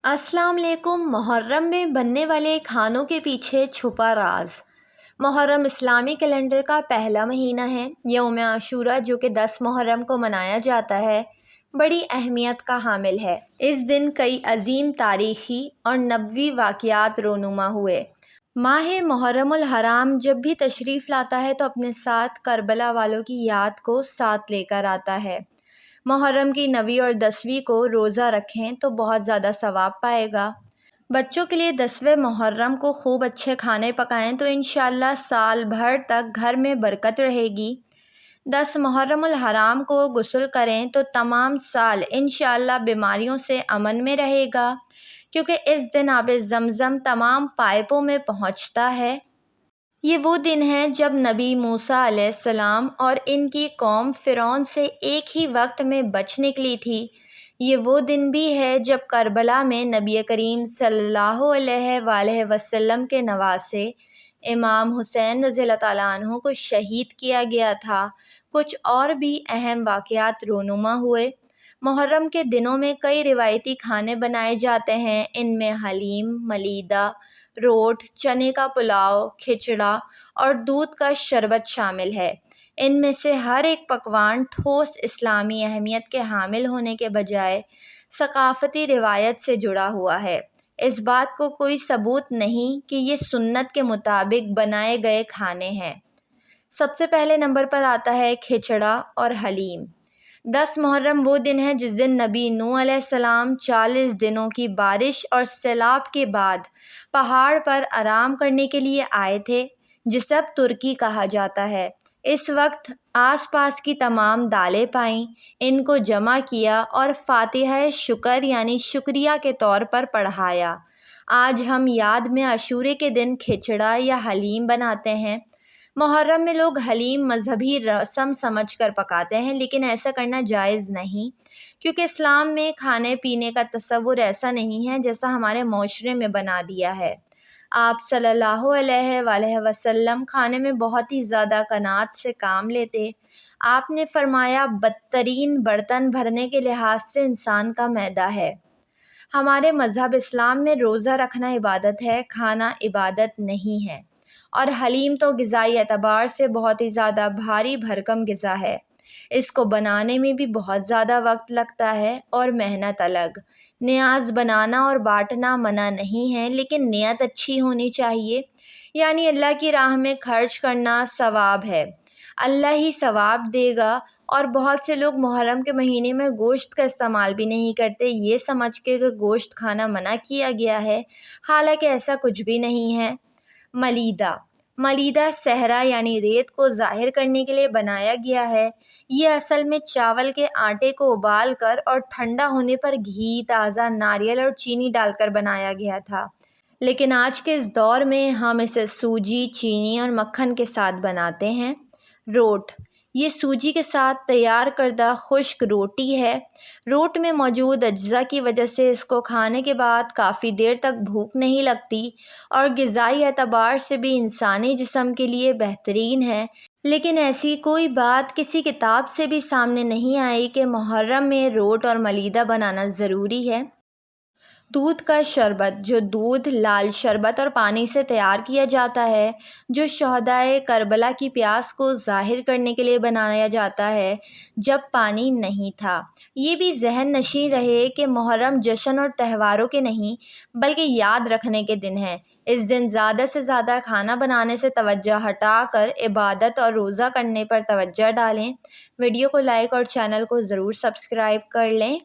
السلام علیکم۔ محرم میں بننے والے کھانوں کے پیچھے چھپا راز۔ محرم اسلامی کیلنڈر کا پہلا مہینہ ہے۔ یوم عاشوراء جو کہ 10 محرم کو منایا جاتا ہے، بڑی اہمیت کا حامل ہے۔ اس دن کئی عظیم تاریخی اور نبوی واقعات رونما ہوئے۔ ماہ محرم الحرام جب بھی تشریف لاتا ہے تو اپنے ساتھ کربلا والوں کی یاد کو ساتھ لے کر آتا ہے۔ محرم کی 9ویں اور 10ویں کو روزہ رکھیں تو بہت زیادہ ثواب پائے گا۔ بچوں کے لیے 10ویں محرم کو خوب اچھے کھانے پکائیں تو انشاءاللہ سال بھر تک گھر میں برکت رہے گی۔ 10 محرم الحرام کو غسل کریں تو تمام سال انشاءاللہ بیماریوں سے امن میں رہے گا، کیونکہ اس دن آب زمزم تمام پائپوں میں پہنچتا ہے۔ یہ وہ دن ہے جب نبی موسیٰ علیہ السلام اور ان کی قوم فرعون سے ایک ہی وقت میں بچ نکلی تھی۔ یہ وہ دن بھی ہے جب کربلا میں نبی کریم صلی اللہ علیہ وآلہ وسلم کے نواسے امام حسین رضی اللہ تعالیٰ عنہ کو شہید کیا گیا تھا۔ کچھ اور بھی اہم واقعات رونما ہوئے۔ محرم کے دنوں میں کئی روایتی کھانے بنائے جاتے ہیں۔ ان میں حلیم، ملیدہ، روٹ، چنے کا پلاؤ، کھچڑا اور دودھ کا شربت شامل ہے۔ ان میں سے ہر ایک پکوان ٹھوس اسلامی اہمیت کے حامل ہونے کے بجائے ثقافتی روایت سے جڑا ہوا ہے۔ اس بات کو کوئی ثبوت نہیں کہ یہ سنت کے مطابق بنائے گئے کھانے ہیں۔ سب سے پہلے نمبر پر آتا ہے کھچڑا اور حلیم۔ 10 محرم وہ دن ہے جس دن نبی نوح علیہ السلام 40 دنوں کی بارش اور سیلاب کے بعد پہاڑ پر آرام کرنے کے لیے آئے تھے، جسے اب ترکی کہا جاتا ہے۔ اس وقت آس پاس کی تمام دالیں پائیں، ان کو جمع کیا اور فاتحہ شکر یعنی شکریہ کے طور پر پڑھایا۔ آج ہم یاد میں عاشورے کے دن کھچڑا یا حلیم بناتے ہیں۔ محرم میں لوگ حلیم مذہبی رسم سمجھ کر پکاتے ہیں، لیکن ایسا کرنا جائز نہیں، کیونکہ اسلام میں کھانے پینے کا تصور ایسا نہیں ہے جیسا ہمارے معاشرے میں بنا دیا ہے۔ آپ صلی اللہ علیہ وآلہ وسلم کھانے میں بہت ہی زیادہ قناعت سے کام لیتے۔ آپ نے فرمایا، بدترین برتن بھرنے کے لحاظ سے انسان کا معدہ ہے۔ ہمارے مذہب اسلام میں روزہ رکھنا عبادت ہے، کھانا عبادت نہیں ہے۔ اور حلیم تو غذائی اعتبار سے بہت ہی زیادہ بھاری بھرکم غذا ہے۔ اس کو بنانے میں بھی بہت زیادہ وقت لگتا ہے اور محنت الگ۔ نیاز بنانا اور بانٹنا منع نہیں ہے، لیکن نیت اچھی ہونی چاہیے، یعنی اللہ کی راہ میں خرچ کرنا ثواب ہے، اللہ ہی ثواب دے گا۔ اور بہت سے لوگ محرم کے مہینے میں گوشت کا استعمال بھی نہیں کرتے، یہ سمجھ کے کہ گوشت کھانا منع کیا گیا ہے، حالانکہ ایسا کچھ بھی نہیں ہے۔ ملیدہ صحرا یعنی ریت کو ظاہر کرنے کے لیے بنایا گیا ہے۔ یہ اصل میں چاول کے آٹے کو ابال کر اور ٹھنڈا ہونے پر گھی، تازہ ناریل اور چینی ڈال کر بنایا گیا تھا، لیکن آج کے اس دور میں ہم اسے سوجی، چینی اور مکھن کے ساتھ بناتے ہیں۔ روٹ، یہ سوجی کے ساتھ تیار کردہ خشک روٹی ہے۔ روٹ میں موجود اجزاء کی وجہ سے اس کو کھانے کے بعد کافی دیر تک بھوک نہیں لگتی اور غذائی اعتبار سے بھی انسانی جسم کے لیے بہترین ہے، لیکن ایسی کوئی بات کسی کتاب سے بھی سامنے نہیں آئی کہ محرم میں روٹ اور ملیدہ بنانا ضروری ہے۔ دودھ کا شربت، جو دودھ، لال شربت اور پانی سے تیار کیا جاتا ہے، جو شہدائے کربلا کی پیاس کو ظاہر کرنے کے لیے بنایا جاتا ہے جب پانی نہیں تھا۔ یہ بھی ذہن نشین رہے کہ محرم جشن اور تہواروں کے نہیں بلکہ یاد رکھنے کے دن ہے۔ اس دن زیادہ سے زیادہ کھانا بنانے سے توجہ ہٹا کر عبادت اور روزہ کرنے پر توجہ ڈالیں۔ ویڈیو کو لائک اور چینل کو ضرور سبسکرائب کر لیں۔